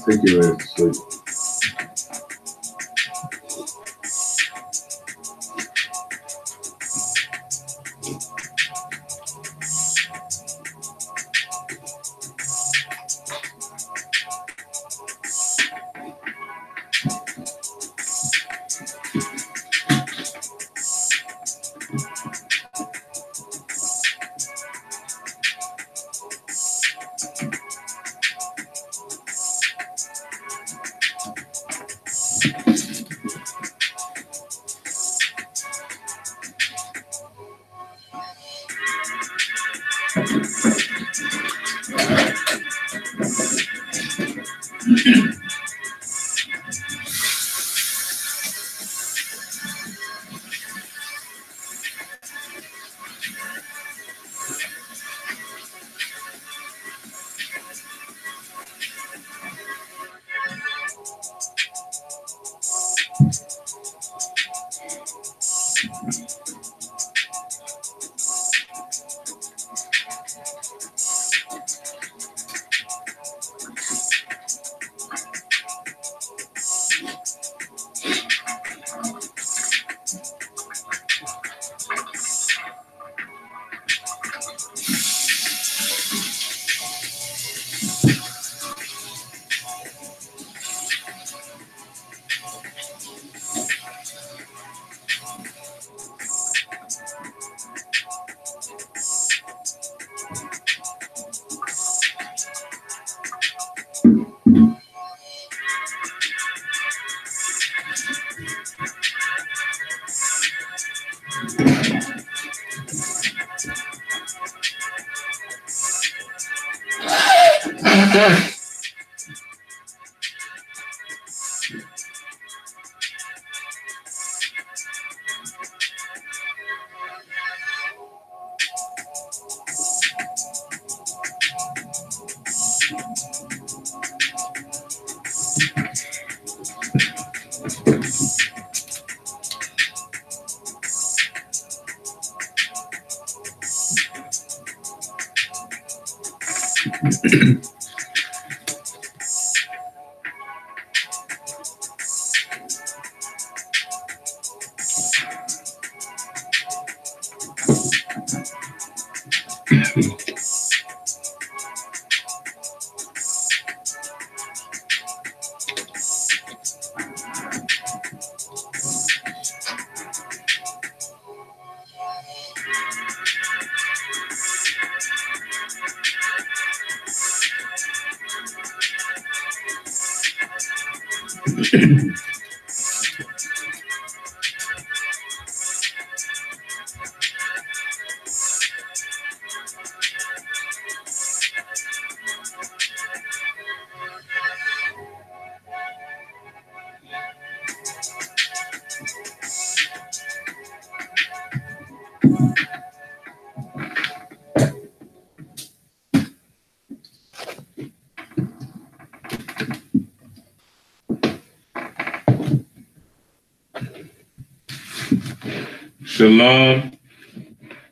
Take your ass to sleep. Shalom,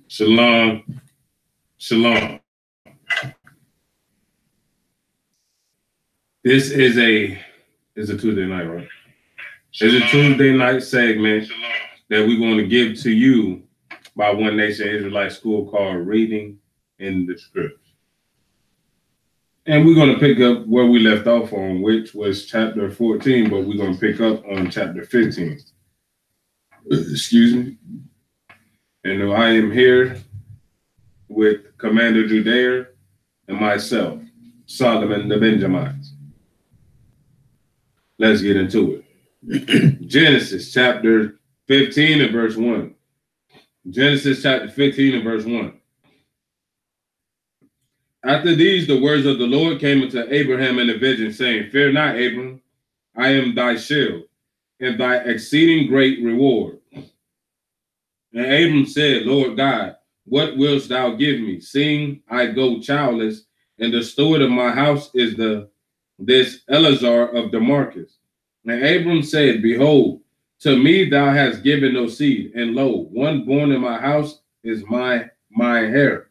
shalom, shalom. This is a Tuesday night, right? It's a Tuesday night segment that we're going to give to you by One Nation Israelite School called Reading in the Scripts. And we're going to pick up where we left off on, which was chapter 14, but we're going to pick up on chapter 15. Excuse me. And I am here with Commander Judair and myself, Solomon the Benjamites. Let's get into it. Genesis chapter 15 and verse 1. Genesis chapter 15 and verse 1. After these, the words of the Lord came unto Abraham in a vision, saying, Fear not, Abram, I am thy shield, and thy exceeding great reward. And Abram said, Lord God, what wilt thou give me, seeing I go childless, and the steward of my house is this Eleazar of Damascus? And Abram said, Behold, to me thou hast given no seed, and lo, one born in my house is my heir.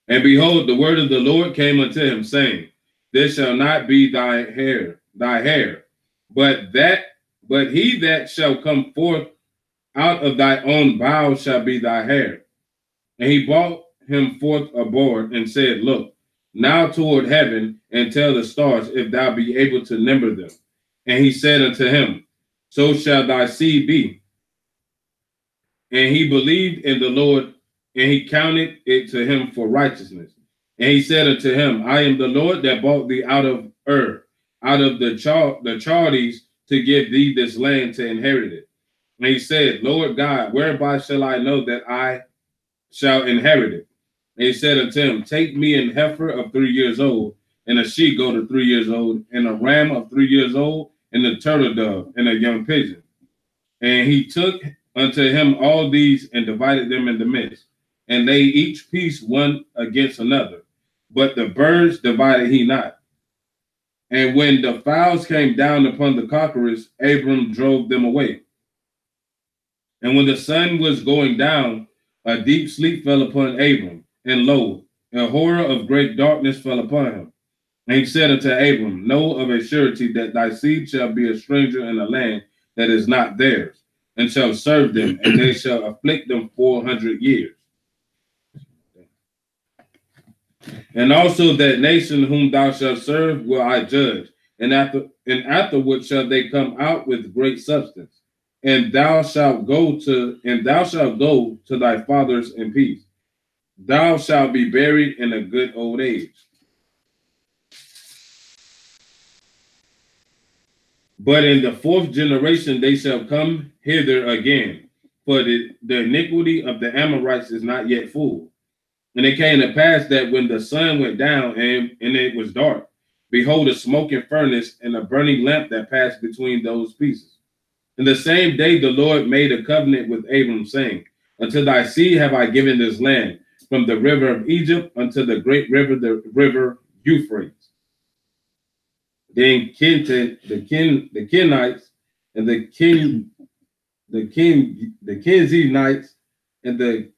And behold, the word of the Lord came unto him, saying, this shall not be thy hair, but he that shall come forth out of thy own bowels shall be thy hair. And he brought him forth abroad and said, Look now toward heaven, and tell the stars, if thou be able to number them. And he said unto him, So shall thy seed be. And he believed in the Lord, and he counted it to him for righteousness. And he said unto him, I am the Lord that brought thee out of Ur, out of the Chaldees, to give thee this land to inherit it. And he said, Lord God, whereby shall I know that I shall inherit it? And he said unto him, Take me an heifer of 3 years old, and a she goat of 3 years old, and a ram of 3 years old, and a turtle dove, and a young pigeon. And he took unto him all these, and divided them in the midst, and laid each piece one against another. But the birds divided he not. And when the fowls came down upon the conquerors, Abram drove them away. And when the sun was going down, a deep sleep fell upon Abram, and lo, a horror of great darkness fell upon him. And he said unto Abram, Know of a surety that thy seed shall be a stranger in a land that is not theirs, and shall serve them, and they shall afflict them 400 years. And also that nation whom thou shalt serve will I judge, and afterward shall they come out with great substance. And thou shalt go to thy fathers in peace. Thou shalt be buried in a good old age. But in the fourth generation they shall come hither again, for the iniquity of the Amorites is not yet full. And it came to pass that when the sun went down and it was dark, behold, a smoking furnace and a burning lamp that passed between those pieces. And the same day the Lord made a covenant with Abram, saying, Unto thy seed have I given this land, from the river of Egypt unto the great river, the river Euphrates. Then the Kenites and the Kenizzites and the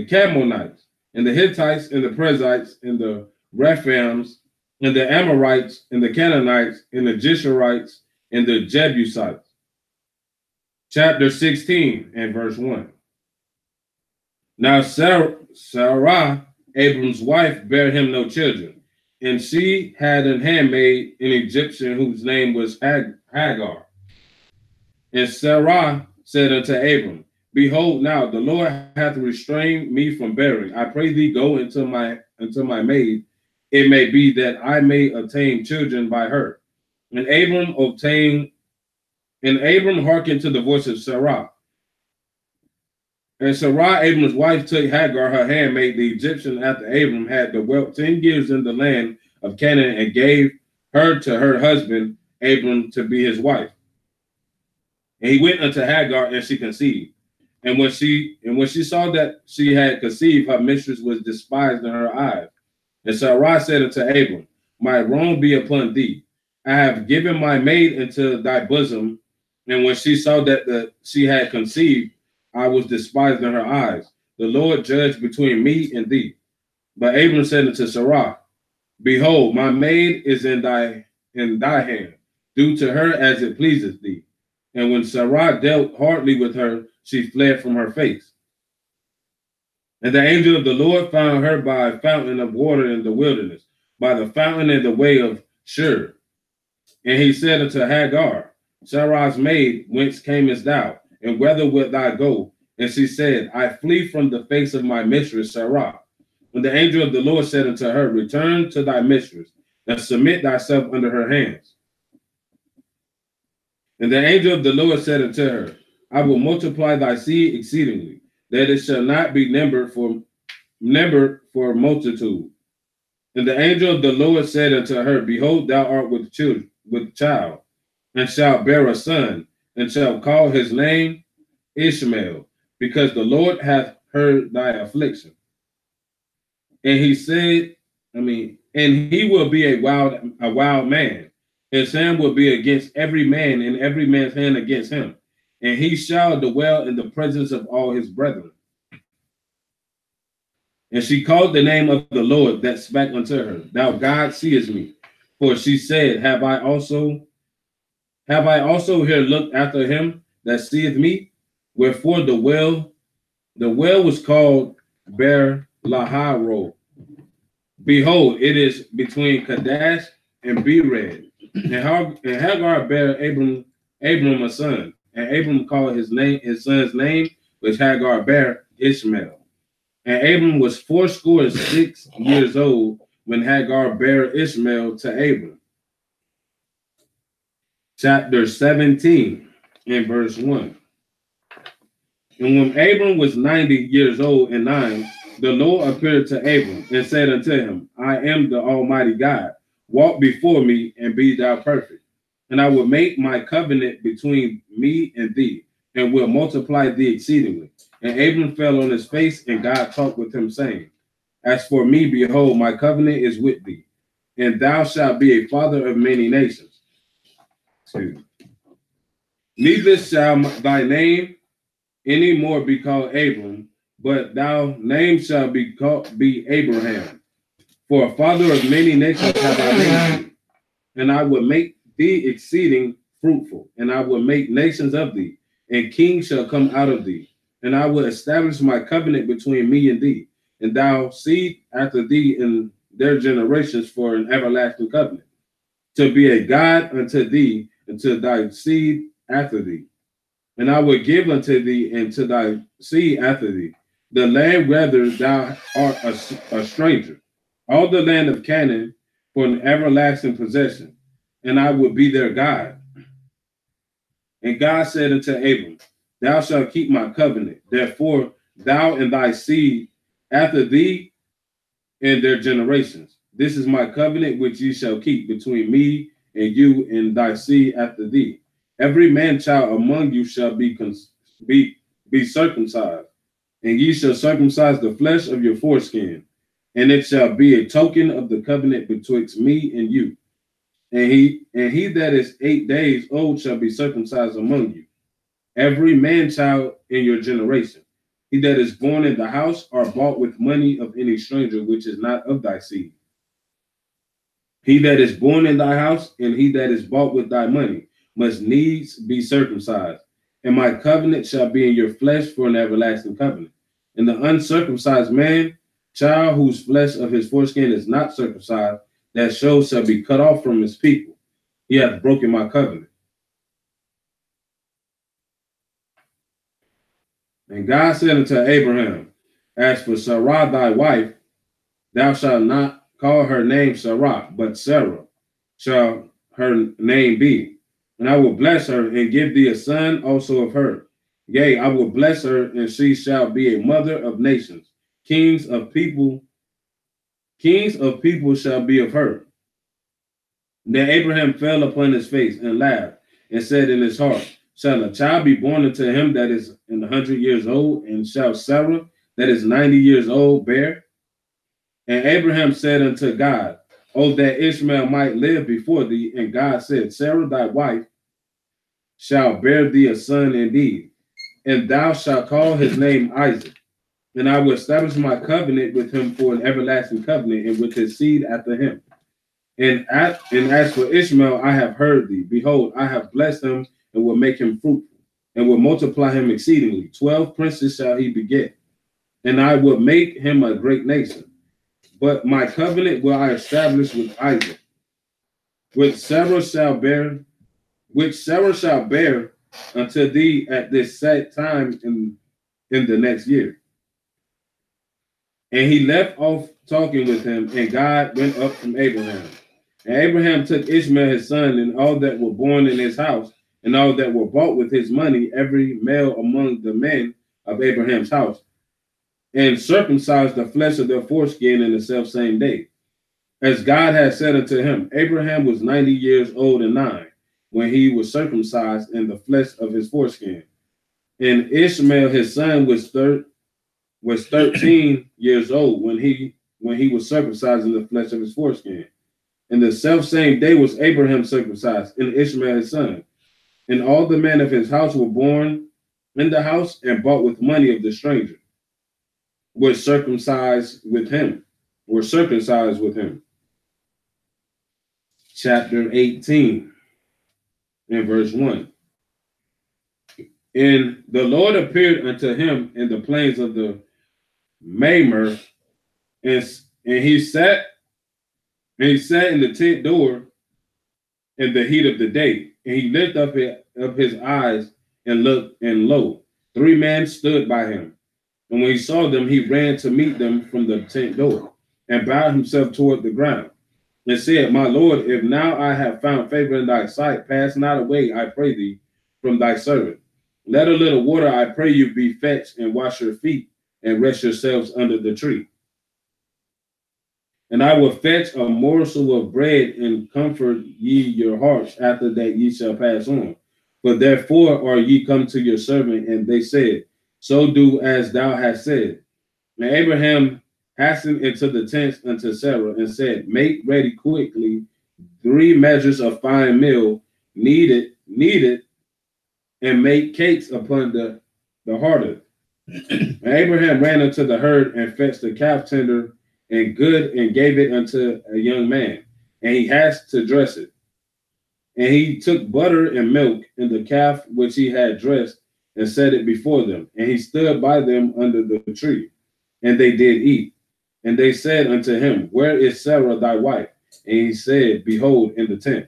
Canaanites and the Hittites and the Perizzites and the Rephaims and the Amorites and the Canaanites and the Geshurites and the Jebusites. Chapter 16 and verse 1. Now Sarah, Abram's wife, bare him no children, and she had an handmaid, an Egyptian, whose name was Hagar. And Sarah said unto Abram, Behold, now the Lord hath restrained me from bearing. I pray thee, go into my maid. It may be that I may obtain children by her. And Abram hearkened to the voice of Sarah. And Sarah, Abram's wife, took Hagar, her handmaid, the Egyptian, after Abram had dwelt 10 years in the land of Canaan, and gave her to her husband, Abram, to be his wife. And he went unto Hagar, and she conceived. And when she saw that she had conceived, her mistress was despised in her eyes. And Sarah said unto Abram, My wrong be upon thee. I have given my maid into thy bosom. And when she saw that she had conceived, I was despised in her eyes. The Lord judged between me and thee. But Abram said unto Sarah, Behold, my maid is in thy hand. Do to her as it pleaseth thee. And when Sarah dealt hardly with her, she fled from her face. And the angel of the Lord found her by a fountain of water in the wilderness, by the fountain in the way of Shur. And he said unto Hagar, Sarah's maid, whence camest thou, and whither wilt thou go? And she said, I flee from the face of my mistress Sarah. And the angel of the Lord said unto her, Return to thy mistress, and submit thyself under her hands. And the angel of the Lord said unto her, I will multiply thy seed exceedingly, that it shall not be numbered for multitude. And the angel of the Lord said unto her, Behold, thou art with child, and shalt bear a son, and shalt call his name Ishmael, because the Lord hath heard thy affliction. And he said, and he will be a wild man. His hand will be against every man, and every man's hand against him. And he shall dwell in the presence of all his brethren. And she called the name of the Lord that spake unto her, Thou God seest me. For she said, Have I also here looked after him that seeth me? Wherefore the well was called Ber Lahai. Behold, it is between Kadesh and Bered. And Hagar bare Abram a son, and Abram called his son's name, which Hagar bare, Ishmael. And Abram was 66 years old when Hagar bare Ishmael to Abram. Chapter 17, in verse 1. And when Abram was 90 years old and 9, the Lord appeared to Abram and said unto him, I am the Almighty God. Walk before me and be thou perfect. And I will make my covenant between me and thee, and will multiply thee exceedingly. And Abram fell on his face, and God talked with him, saying, As for me, behold, my covenant is with thee, and thou shalt be a father of many nations. 2. Neither shall thy name any more be called Abram, but thy name shall be Abraham. For a father of many nations have I made thee, and I will make thee exceeding fruitful, and I will make nations of thee, and kings shall come out of thee. And I will establish my covenant between me and thee, and thou seed after thee in their generations for an everlasting covenant, to be a God unto thee and to thy seed after thee. And I will give unto thee and to thy seed after thee the land whether thou art a stranger, all the land of Canaan for an everlasting possession, and I will be their God. And God said unto Abram, Thou shalt keep my covenant, therefore thou and thy seed after thee and their generations. This is my covenant which ye shall keep between me and you and thy seed after thee. Every man child among you shall be circumcised, and ye shall circumcise the flesh of your foreskin, and it shall be a token of the covenant betwixt me and you. And he that is 8 days old shall be circumcised among you, every man child in your generation. He that is born in the house or bought with money of any stranger which is not of thy seed. He that is born in thy house and he that is bought with thy money must needs be circumcised. And my covenant shall be in your flesh for an everlasting covenant. And the uncircumcised man, child whose flesh of his foreskin is not circumcised, that show shall be cut off from his people. He hath broken my covenant. And God said unto Abraham, As for Sarah thy wife, thou shalt not call her name Sarah, but Sarah shall her name be. And I will bless her and give thee a son also of her. Yea, I will bless her, and she shall be a mother of nations. Kings of people shall be of her. Then Abraham fell upon his face and laughed, and said in his heart, Shall a child be born unto him that is 100 years old, and shall Sarah that is 90 years old bear? And Abraham said unto God, O that Ishmael might live before thee. And God said, Sarah thy wife shall bear thee a son indeed, and thou shalt call his name Isaac. And I will establish my covenant with him for an everlasting covenant, and with his seed after him. And as for Ishmael, I have heard thee. Behold, I have blessed him, and will make him fruitful, and will multiply him exceedingly. 12 princes shall he beget, and I will make him a great nation. But my covenant will I establish with Isaac, which Sarah shall bear unto thee at this set time in the next year. And he left off talking with him, and God went up from Abraham. And Abraham took Ishmael his son, and all that were born in his house, and all that were bought with his money, every male among the men of Abraham's house, and circumcised the flesh of their foreskin in the selfsame day. As God had said unto him, Abraham was 90 years old and 9 when he was circumcised in the flesh of his foreskin. And Ishmael his son was 13 years old when he was circumcised in the flesh of his foreskin. And the selfsame day was Abraham circumcised in Ishmael his son. And all the men of his house were born in the house and bought with money of the stranger. were circumcised with him. Were circumcised with him. Chapter 18 and verse 1. And the Lord appeared unto him in the plains of the Mamre, and he sat in the tent door in the heat of the day. And he lifted up his eyes and looked, and lo, 3 men stood by him. And when he saw them, he ran to meet them from the tent door, and bowed himself toward the ground, and said, My Lord, if now I have found favor in thy sight, pass not away, I pray thee, from thy servant. Let a little water, I pray you, be fetched, and wash your feet, and rest yourselves under the tree. And I will fetch a morsel of bread, and comfort ye your hearts, after that ye shall pass on. For therefore are ye come to your servant. And they said, So do as thou hast said. And Abraham hastened into the tents unto Sarah, and said, Make ready quickly 3 measures of fine meal, knead it, and make cakes upon the hearth. And Abraham ran unto the herd, and fetched the calf tender and good, and gave it unto a young man, and he hasted to dress it. And he took butter and milk in the calf which he had dressed, and set it before them. And he stood by them under the tree, and they did eat. And they said unto him, Where is Sarah thy wife? And he said, Behold, in the tent.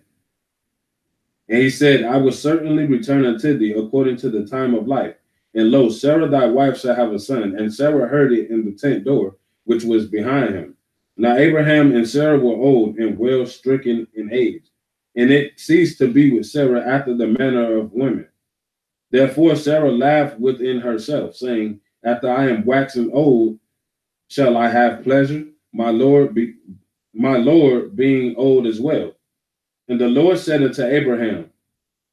And he said, I will certainly return unto thee according to the time of life. And lo, Sarah thy wife shall have a son. And Sarah heard it in the tent door, which was behind him. Now Abraham and Sarah were old and well stricken in age, and it ceased to be with Sarah after the manner of women. Therefore Sarah laughed within herself, saying, After I am waxen old, shall I have pleasure, my Lord being old as well? And the Lord said unto Abraham,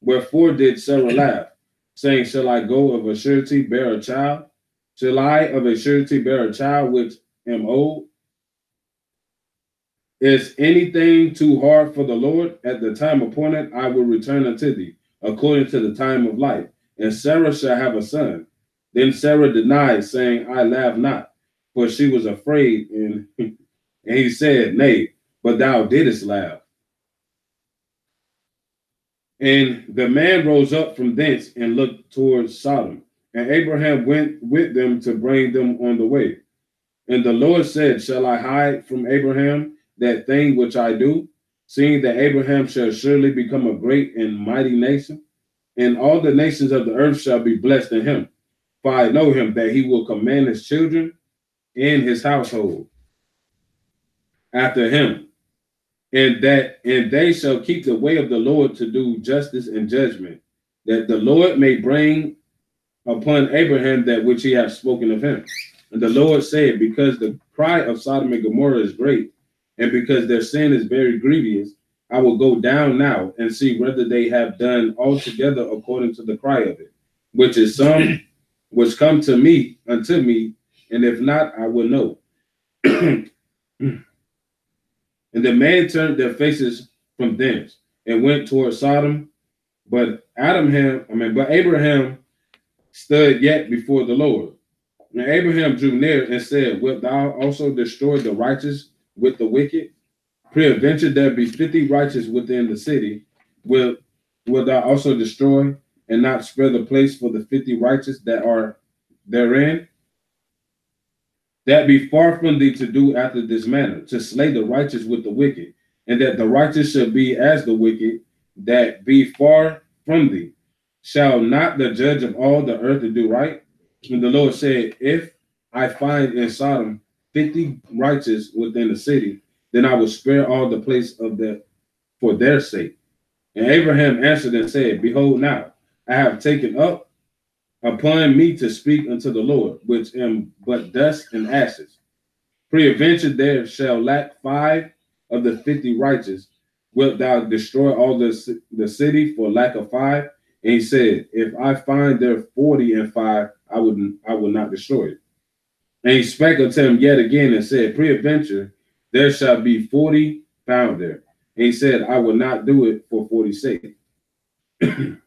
Wherefore did Sarah laugh, saying, Shall I go of a surety bear a child? Shall I of a surety bear a child which am old? Is anything too hard for the Lord? At the time appointed, I will return unto thee, according to the time of life, and Sarah shall have a son. Then Sarah denied, saying, I laugh not, for she was afraid. And he said, Nay, but thou didst laugh. And the man rose up from thence and looked towards Sodom. And Abraham went with them to bring them on the way. And the Lord said, Shall I hide from Abraham that thing which I do, seeing that Abraham shall surely become a great and mighty nation? And all the nations of the earth shall be blessed in him. For I know him, that he will command his children and his household after him, and they shall keep the way of the Lord to do justice and judgment, that the Lord may bring upon Abraham that which he hath spoken of him. And the Lord said, Because the cry of Sodom and Gomorrah is great, and because their sin is very grievous, I will go down now and see whether they have done altogether according to the cry of it, which is some which come to me unto me, and if not, I will know. And the man turned their faces from thence and went toward Sodom, but Abraham stood yet before the Lord. And Abraham drew near and said, Wilt thou also destroy the righteous with the wicked? Peradventure there be 50 righteous within the city. Wilt thou also destroy and not spare the place for the 50 righteous that are therein? That be far from thee to do after this manner, to slay the righteous with the wicked, and that the righteous shall be as the wicked, that be far from thee. Shall not the judge of all the earth do right? And the Lord said, If I find in Sodom 50 righteous within the city, then I will spare all the place of that for their sake. And Abraham answered and said, Behold now, I have taken up upon me to speak unto the Lord, which am but dust and ashes. Peradventure there shall lack 5 of the 50 righteous. Wilt thou destroy all the city for lack of 5? And he said, If I find there 40 and 5, I will not destroy it. And he spake unto him yet again and said, Peradventure there shall be 40 found there. And he said, I will not do it for 40's sake. And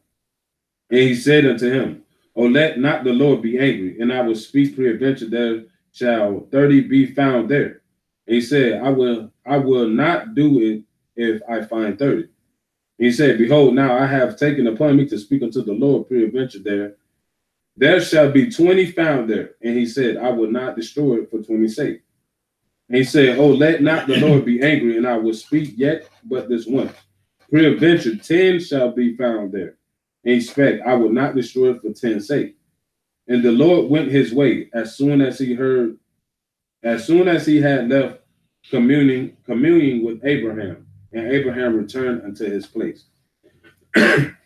he said unto him, Oh, let not the Lord be angry, and I will speak. Peradventure there shall 30 be found there. And he said, I will not do it if I find 30. He said, behold, now I have taken upon me to speak unto the Lord, peradventure there shall be 20 found there. And he said, I will not destroy it for 20's sake. And he said, oh, let not the Lord be angry, and I will speak yet but this once. Peradventure 10 shall be found there. And he spake, I will not destroy it for 10's sake. And the Lord went his way as soon as he had left communing with Abraham, and Abraham returned unto his place. And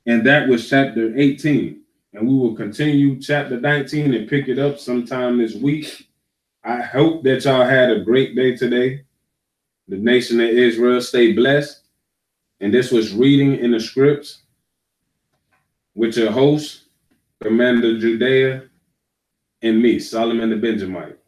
that was chapter 18. And we will continue chapter 19 and pick it up sometime this week. I hope that y'all had a great day today. The nation of Israel, stay blessed. And this was Reading in the Scripts with your host, Commander Judea, and me, Solomon the Benjamite.